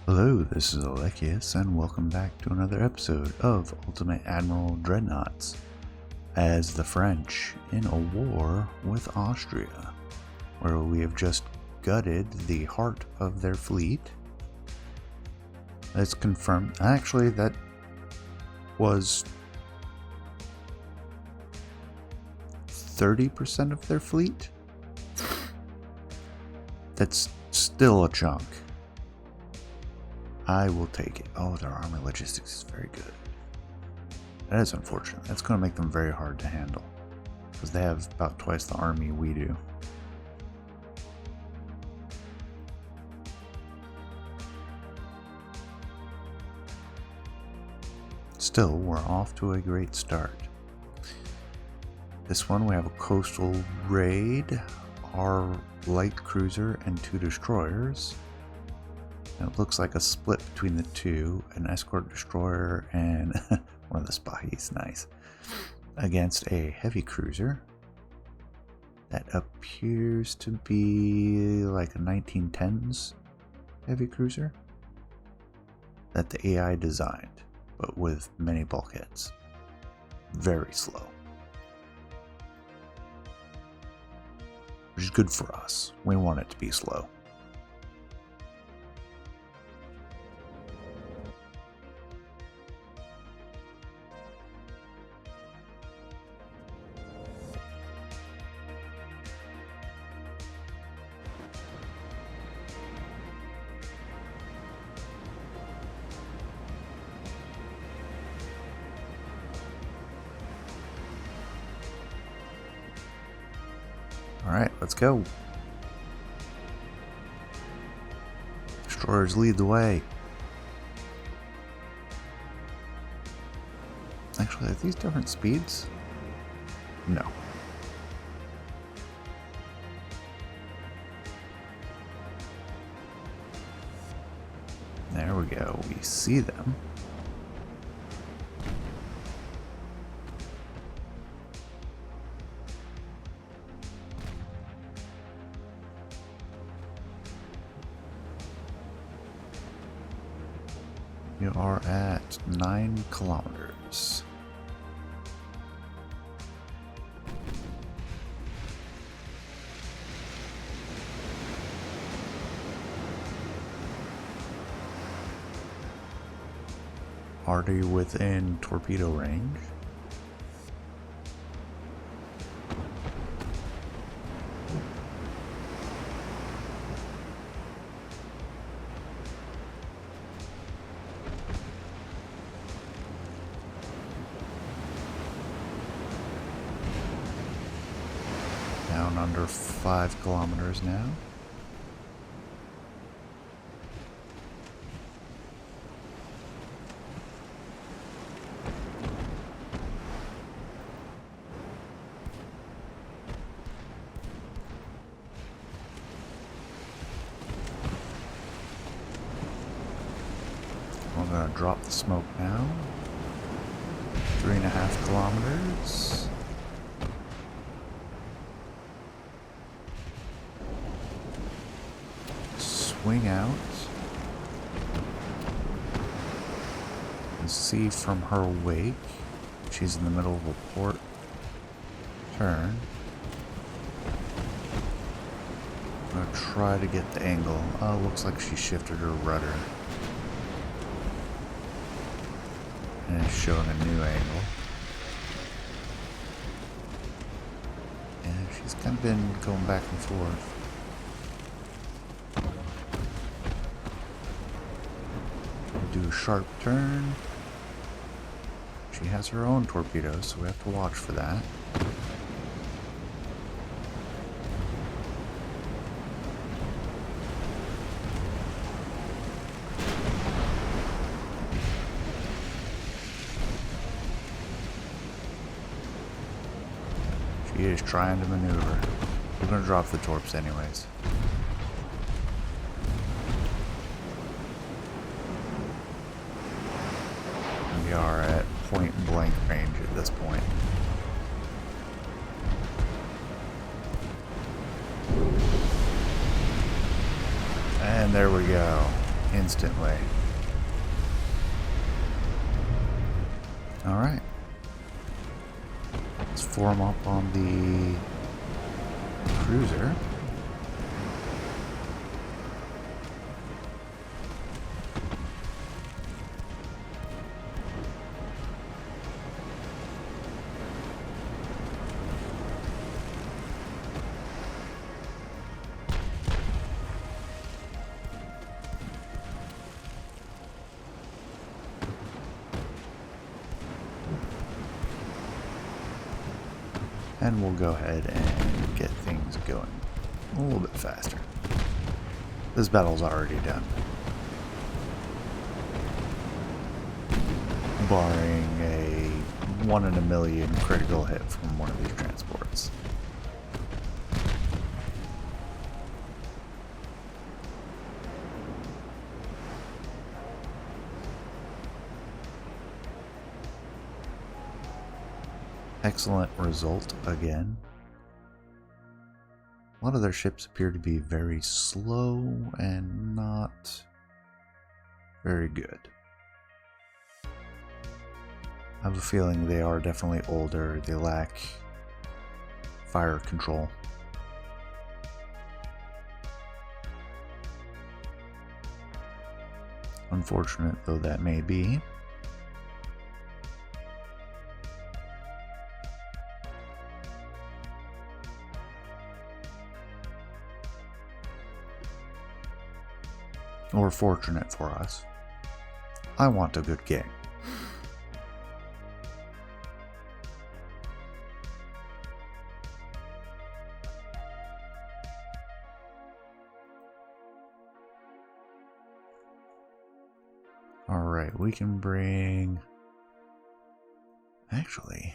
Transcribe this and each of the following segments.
Hello, this is Alekius, and welcome back to another episode of Ultimate Admiral Dreadnoughts as the French in a war with Austria, where we have just gutted the heart of their fleet. It's confirmed. Actually, that was 30% of their fleet. That's still a chunk. I will take it. Oh, their army logistics is very good. That is unfortunate. That's going to make them very hard to handle, because they have about twice the army we do. Still, we're off to a great start. This one, we have a coastal raid, our light cruiser, and 2 destroyers. And it looks like a split between the two, an escort destroyer and one of the Spahis, nice, against a heavy cruiser that appears to be like a 1910s heavy cruiser that the AI designed, but with many bulkheads. Very slow. Which is good for us. We want it to be slow. Alright, let's go. Destroyers lead the way. Actually, are these different speeds? No. There we go. We see them. You are at 9 kilometers. Are you within torpedo range? Down under 5 kilometers now. We're going to drop the smoke now. 3.5 kilometers. Swing out and see from her wake. She's in the middle of a port turn. I'm gonna try to get the angle. Oh, looks like she shifted her rudder and it's showing a new angle. And she's kind of been going back and forth. Do a sharp turn. She has her own torpedoes, so we have to watch for that. She is trying to maneuver. We're going to drop the torps anyways. We are at point blank range at this point. And there we go. instantly. Alright. Let's form up on the cruiser. And we'll go ahead and get things going a little bit faster. This battle's already done. Barring a 1 in a million critical hit from one of these transports. Excellent result again. A lot of their ships appear to be very slow and not very good. I have a feeling they are definitely older. They lack fire control. Unfortunate though that may be. Or fortunate for us. I want a good game. Alright, we can bring... Actually...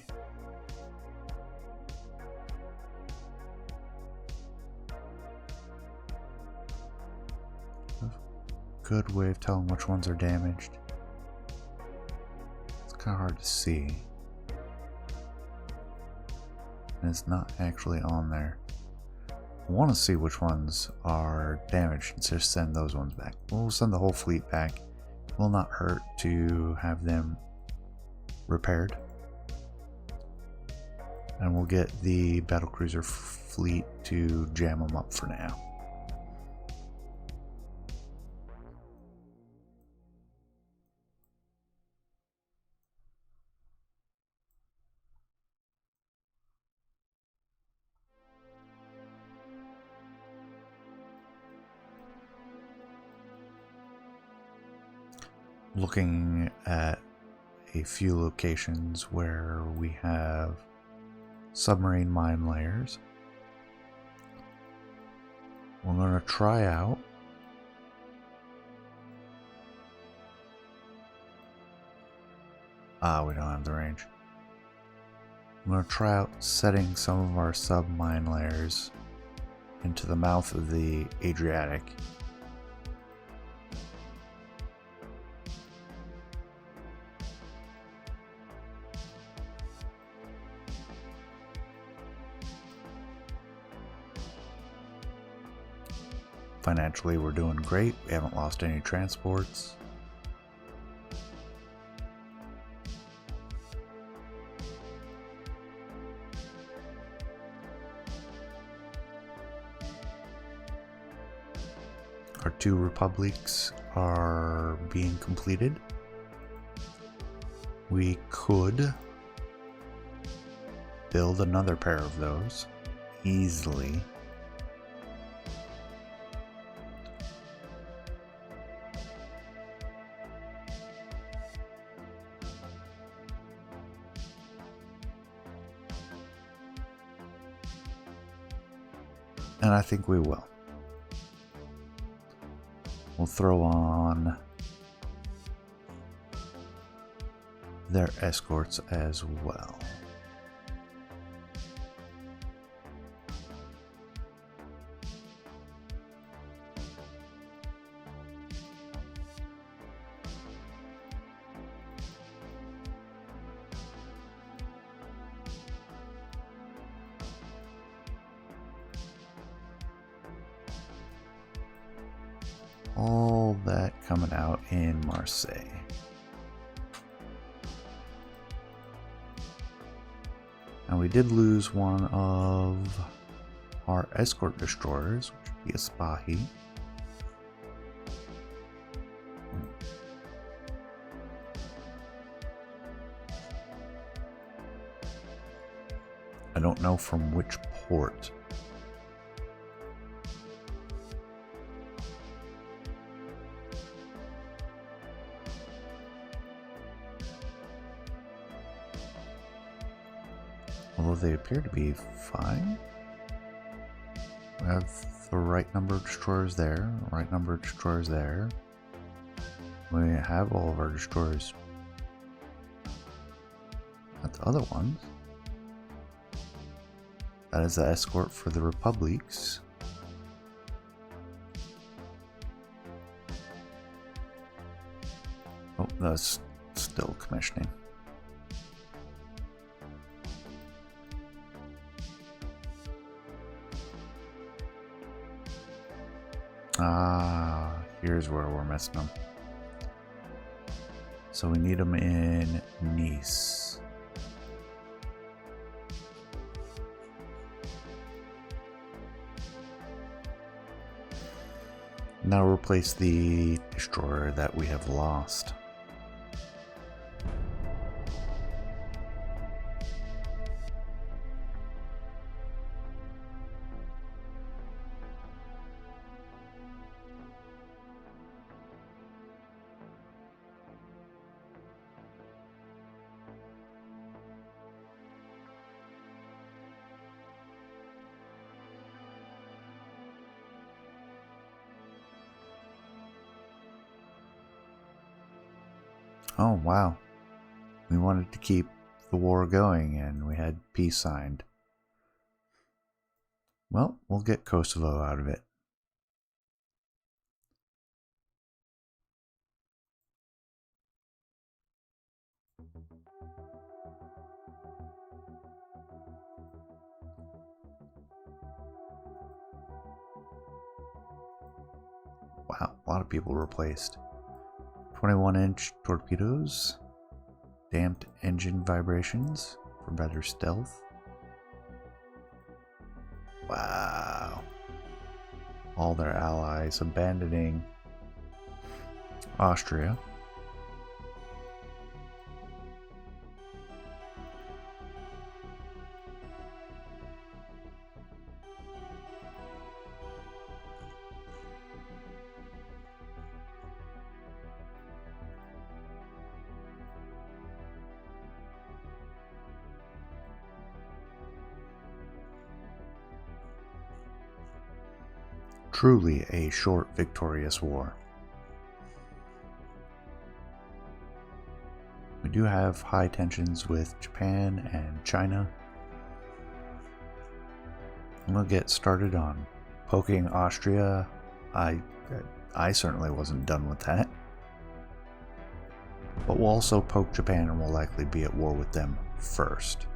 good way of telling which ones are damaged. It's kind of hard to see. And it's not actually on there. I want to see which ones are damaged and just send those ones back. We'll send the whole fleet back. It will not hurt to have them repaired. And we'll get the battlecruiser fleet to jam them up for now. Looking at a few locations where we have submarine mine layers. We're going to try out we don't have the range. I'm going to try out setting some of our sub-mine layers into the mouth of the Adriatic. Financially, we're doing great. We haven't lost any transports. Our 2 republics are being completed. We could build another pair of those easily. And I think we will. We'll throw on their escorts as well. all that coming out in Marseille. Now we did lose one of our escort destroyers, which would be a Spahi. I don't know from which port. Although they appear to be fine. We have the right number of destroyers there, the right number of destroyers there. We have all of our destroyers at the other ones. That is the escort for the Republics. Oh, that's still commissioning. Ah, here's where we're missing them. So we need them in Nice. Now replace the destroyer that we have lost. Oh, wow. We wanted to keep the war going and we had peace signed. Well, we'll get Kosovo out of it. Wow, a lot of people replaced. 21-inch torpedoes, damped engine vibrations for better stealth. Wow. All their allies abandoning Austria. Truly a short, victorious war. We do have high tensions with Japan and China. I'm gonna get started on poking Austria. I certainly wasn't done with that. But we'll also poke Japan and we'll likely be at war with them first.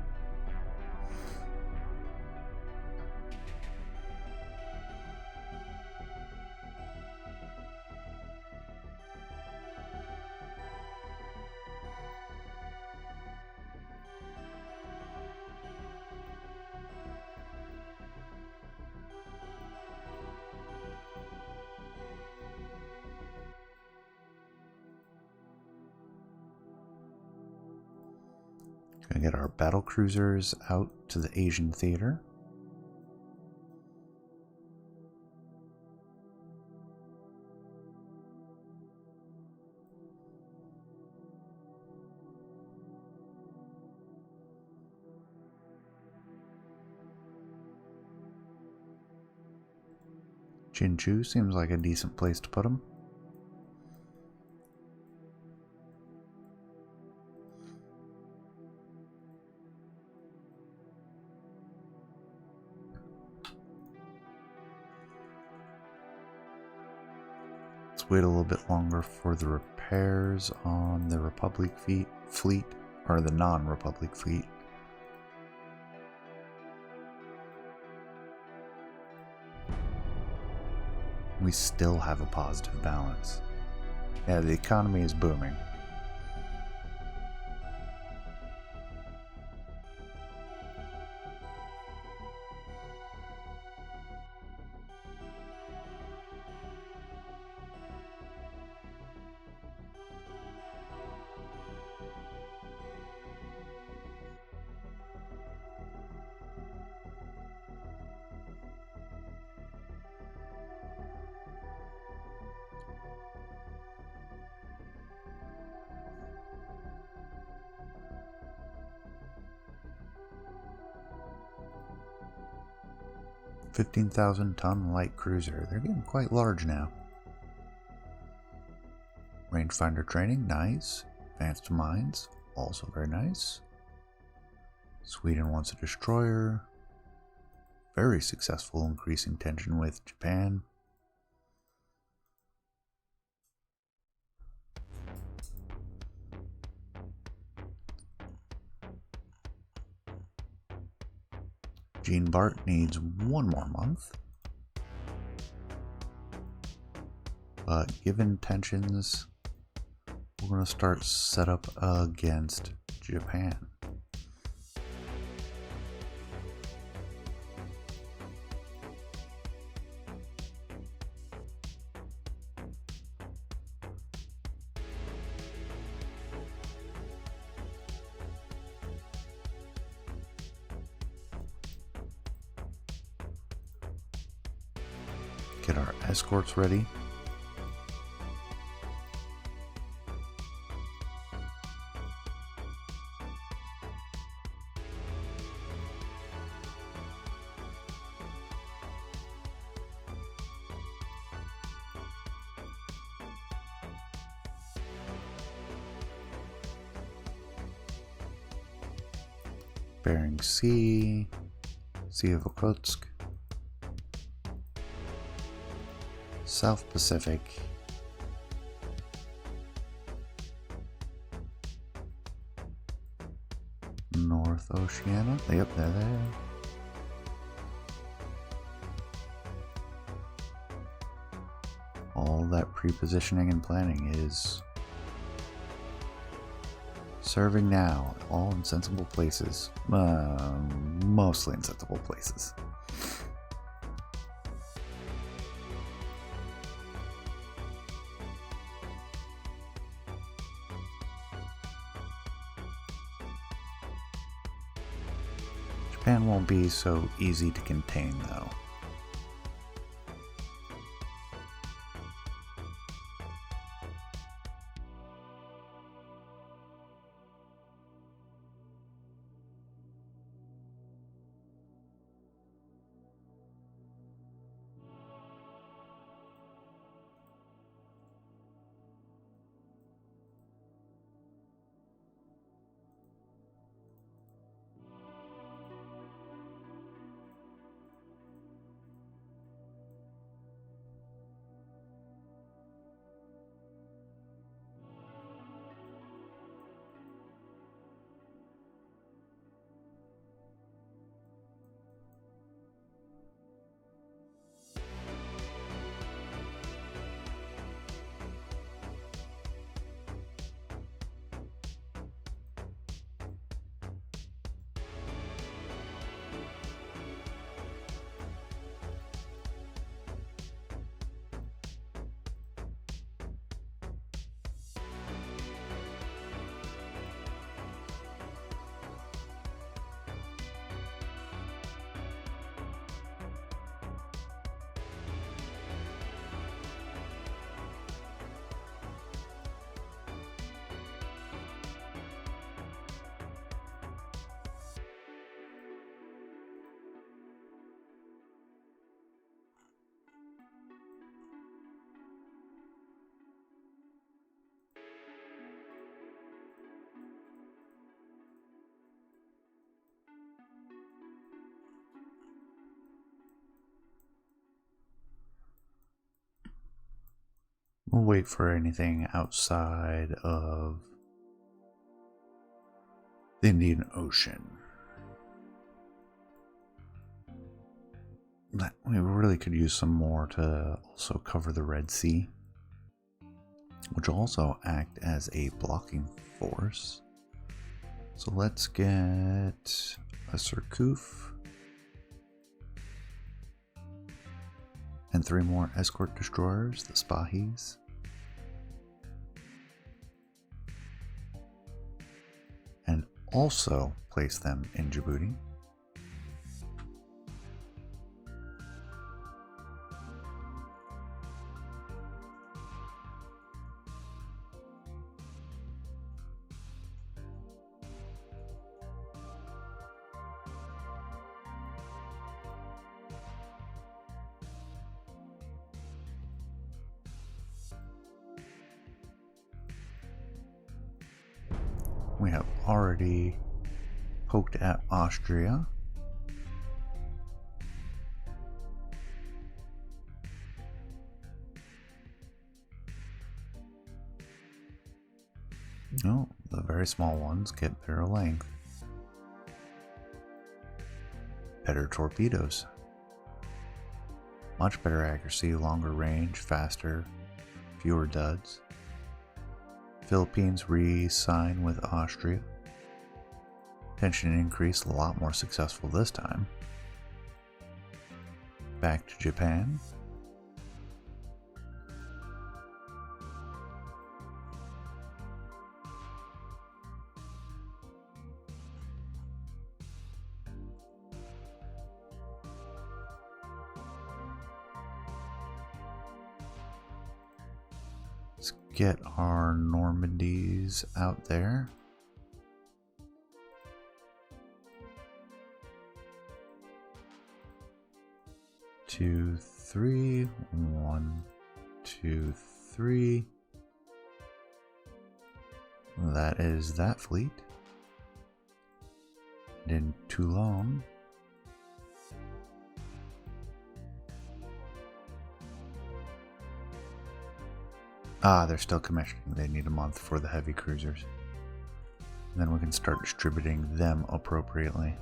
Gonna get our battle cruisers out to the Asian theater. Jinju seems like a decent place to put them. Wait a little bit longer for the repairs on the Republic fleet, or the non-Republic fleet. We still have a positive balance. Yeah, the economy is booming. $15,000-ton light cruiser. They're getting quite large now. Rangefinder training, nice. Advanced mines, also very nice. Sweden wants a destroyer. Very successful, increasing tension with Japan. Jean Bart needs one more month. But given tensions, we're going to start setup against Japan. Get our escorts ready. Bering Sea, Sea of Okhotsk, South Pacific, North Oceania. Yep, they're there. All that pre-positioning and planning is serving now, all in sensible places. Mostly in sensible places. Japan won't be so easy to contain, though. We'll wait for anything outside of the Indian Ocean. We really could use some more to also cover the Red Sea, which will also act as a blocking force. So let's get a Surcouf and 3 more escort destroyers, the Spahis. And also place them in Djibouti. We have already poked at Austria. No, the very small ones get better length. Better torpedoes. Much better accuracy, longer range, faster, fewer duds. Philippines re-sign with Austria. Tension increase, a lot more successful this time. Back to Japan. Let's get our Normandies out there. Two, three, 1, 2, 3. That is that fleet. And in Toulon. They're still commissioning. They need a month for the heavy cruisers. And then we can start distributing them appropriately.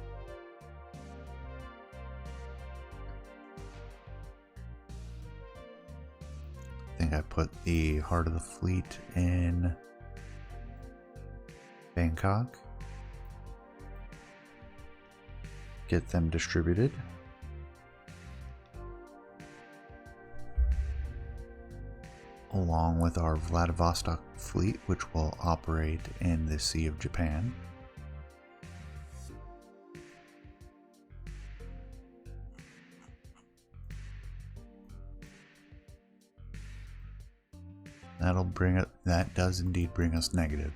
I think I put the heart of the fleet in Bangkok. Get them distributed. Along with our Vladivostok fleet, which will operate in the Sea of Japan. That does indeed bring us negative.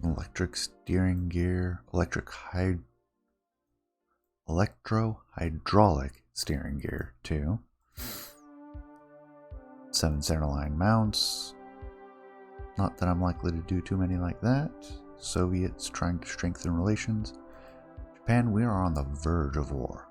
Electric steering gear, electro-hydraulic steering gear too. 7 centerline mounts. Not that I'm likely to do too many like that. Soviets trying to strengthen relations. Japan, we are on the verge of war.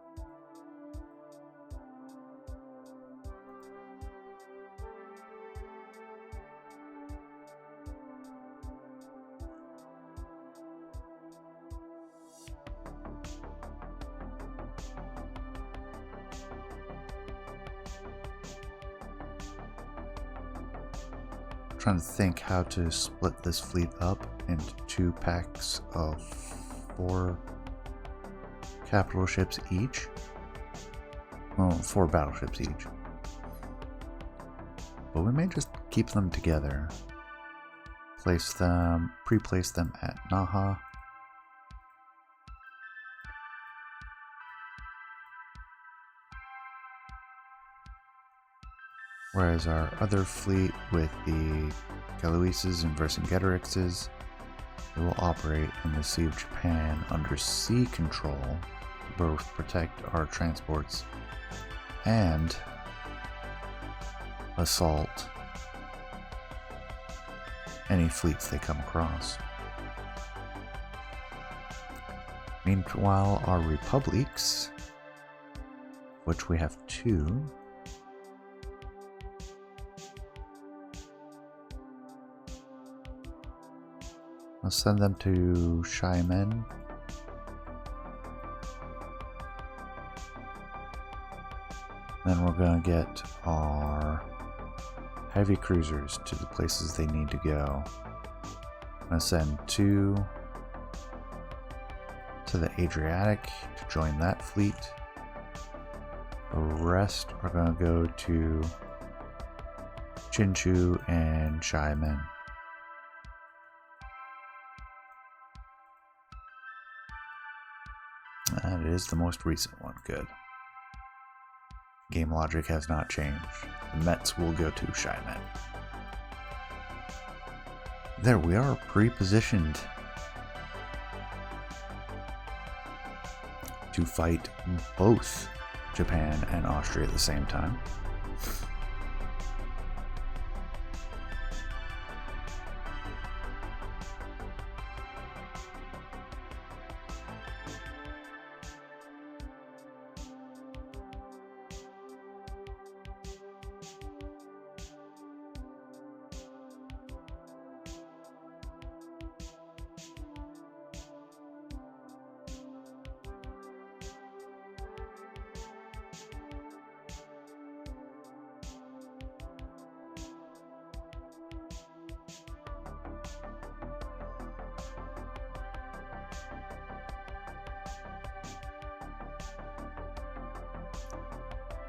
Trying to think how to split this fleet up into 2 packs of 4 capital ships each. Well, 4 battleships each. But we may just keep them together. Pre-place them at Naha. Whereas our other fleet with the Galoises and Vercingetorixes, they will operate in the Sea of Japan under sea control to both protect our transports and assault any fleets they come across. Meanwhile, our republics, which we have 2, I'll send them to Xiamen. Then we're going to get our heavy cruisers to the places they need to go. I'm going to send 2 to the Adriatic to join that fleet. The rest are going to go to Chinchu and Xiamen. That is the most recent one. Good. Game logic has not changed. The Mets will go to Xiamen. There we are, pre-positioned to fight both Japan and Austria at the same time.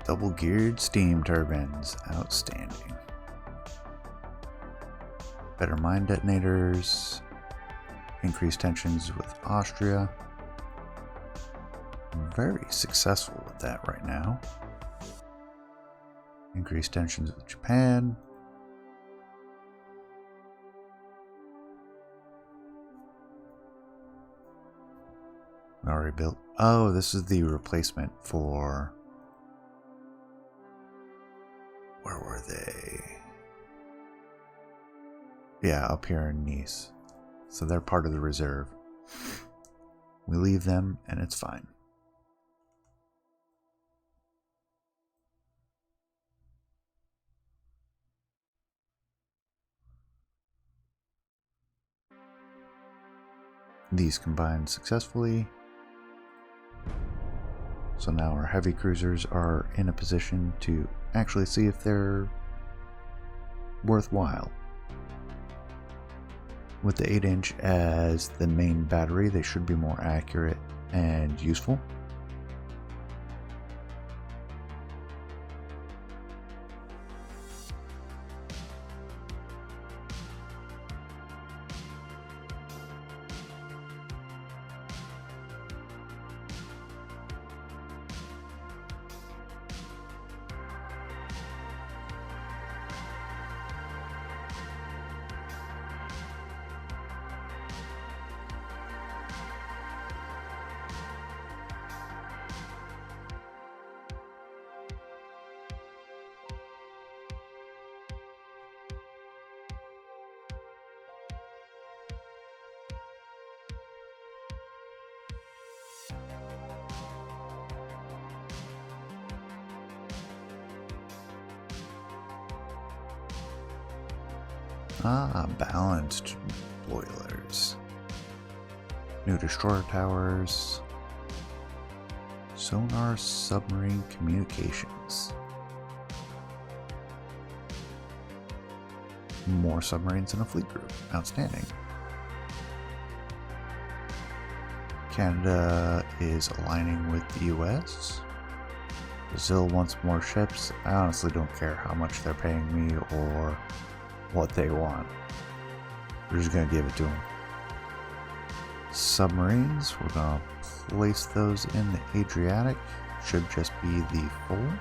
Double geared steam turbines, outstanding. Better mine detonators, increased tensions with Austria. Very successful with that right now. Increased tensions with Japan. Already built. Oh, this is the replacement for... Where were they? Yeah, up here in Nice. So they're part of the reserve. We leave them and it's fine. These combined successfully. So now our heavy cruisers are in a position to actually see if they're worthwhile. With the 8-inch as the main battery, they should be more accurate and useful. Balanced boilers. New destroyer towers. Sonar submarine communications. More submarines in a fleet group. Outstanding. Canada is aligning with the US. Brazil wants more ships. I honestly don't care how much they're paying me or what they want. We're just going to give it to them. Submarines, we're going to place those in the Adriatic. Should just be the 4.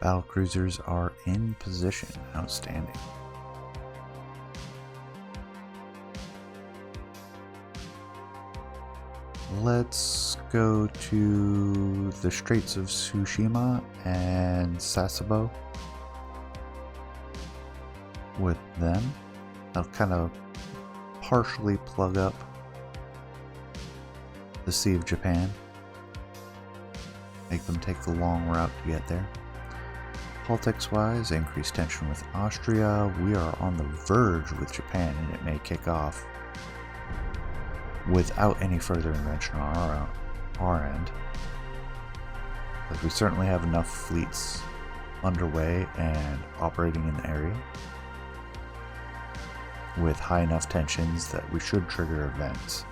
battlecruisers are in position. Outstanding. Let's go to the Straits of Tsushima and Sasebo with them. I'll kind of partially plug up the Sea of Japan. Make them take the long route to get there. Politics-wise, increased tension with Austria. We are on the verge with Japan, and it may kick off without any further intervention on our end. But we certainly have enough fleets underway and operating in the area with high enough tensions that we should trigger events.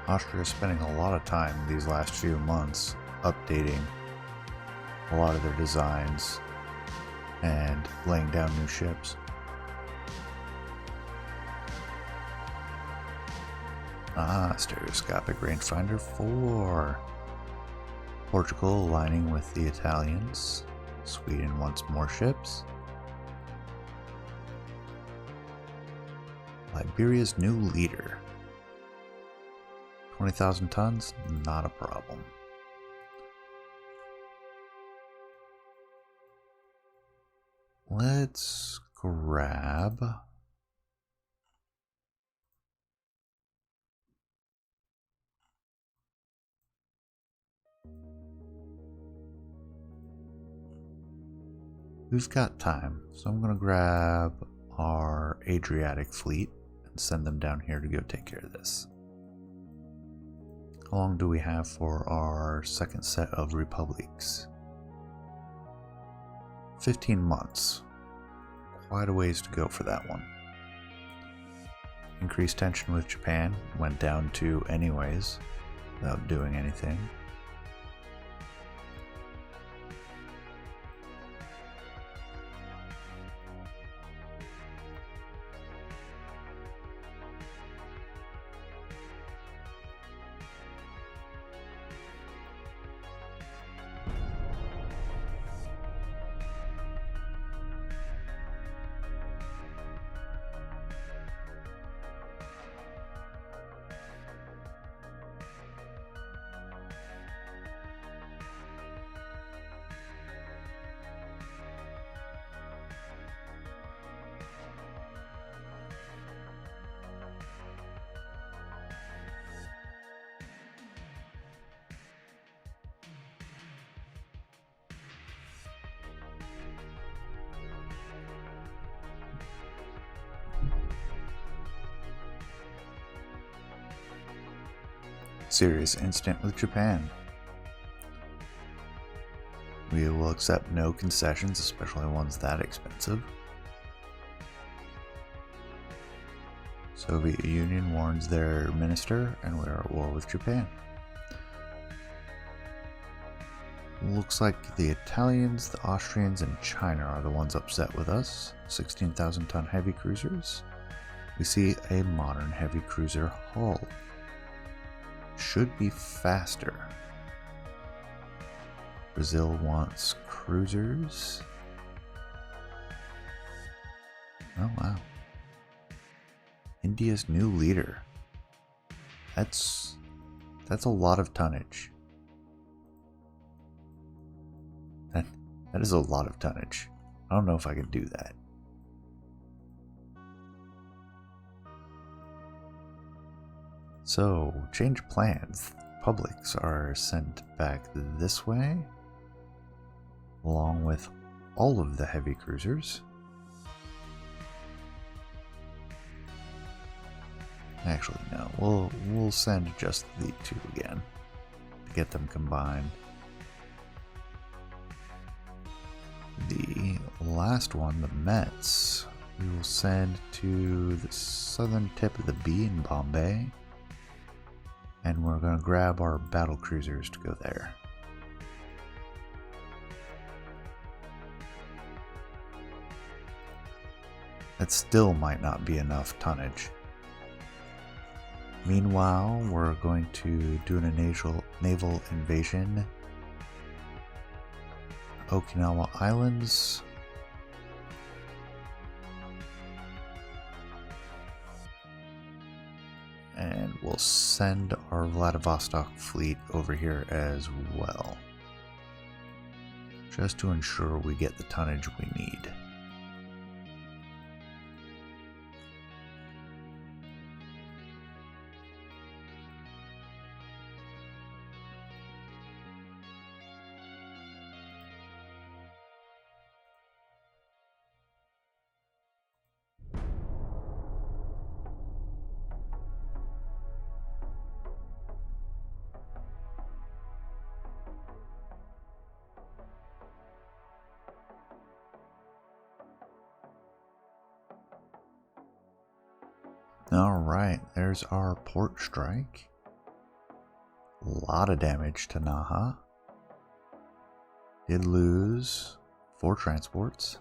Austria is spending a lot of time these last few months updating a lot of their designs and laying down new ships. Stereoscopic rangefinder 4. Portugal aligning with the Italians. Sweden wants more ships. Liberia's new leader. 20,000 tons, not a problem. Let's grab we've got time, so I'm gonna grab our Adriatic fleet and send them down here to go take care of this. How long do we have for our second set of republics? 15 months. Quite a ways to go for that one. Increased tension with Japan, went down to anyways, without doing anything. Serious incident with Japan. We will accept no concessions, especially ones that expensive. Soviet Union warns their minister, and we are at war with Japan. Looks like the Italians, the Austrians, and China are the ones upset with us. 16,000 ton heavy cruisers. We see a modern heavy cruiser hull. Should be faster. Brazil wants cruisers. Oh wow. India's new leader. That's a lot of tonnage. That is a lot of tonnage. I don't know if I can do that. So, change plans. republics are sent back this way, along with all of the heavy cruisers. Actually, no, we'll send just the 2 again to get them combined. The last one, the Mets, we will send to the southern tip of the B in Bombay, and we're going to grab our battle cruisers to go there. That still might not be enough tonnage. Meanwhile, we're going to do a naval invasion. Okinawa Islands. And we'll send our Vladivostok fleet over here as well, just to ensure we get the tonnage we need. Alright, there's our port strike. A lot of damage to Naha. Did lose 4 transports.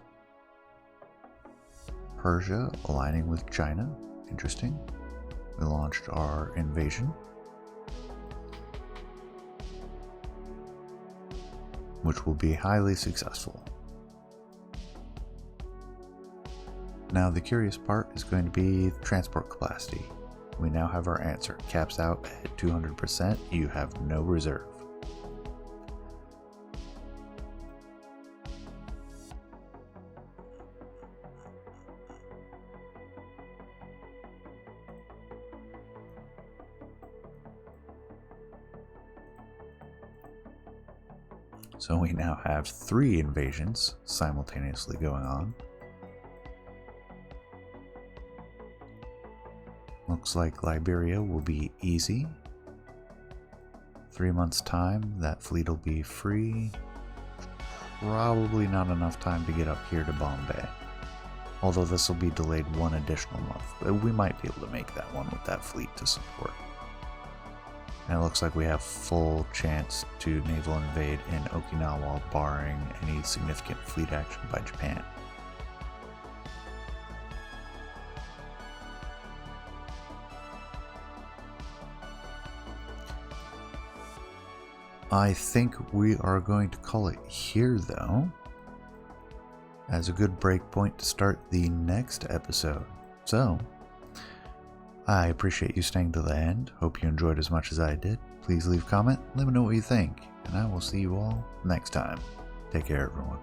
Persia aligning with China. Interesting. We launched our invasion, which will be highly successful. Now the curious part is going to be transport capacity. We now have our answer. Caps out at 200%. You have no reserve. So we now have 3 invasions simultaneously going on. Looks like Liberia will be easy. 3 months' time, that fleet will be free. Probably not enough time to get up here to Bombay. Although this will be delayed 1 additional month. We might be able to make that one with that fleet to support. And it looks like we have full chance to naval invade in Okinawa, barring any significant fleet action by Japan. I think we are going to call it here, though, as a good break point to start the next episode. So, I appreciate you staying to the end. Hope you enjoyed as much as I did. Please leave a comment, let me know what you think, and I will see you all next time. Take care, everyone.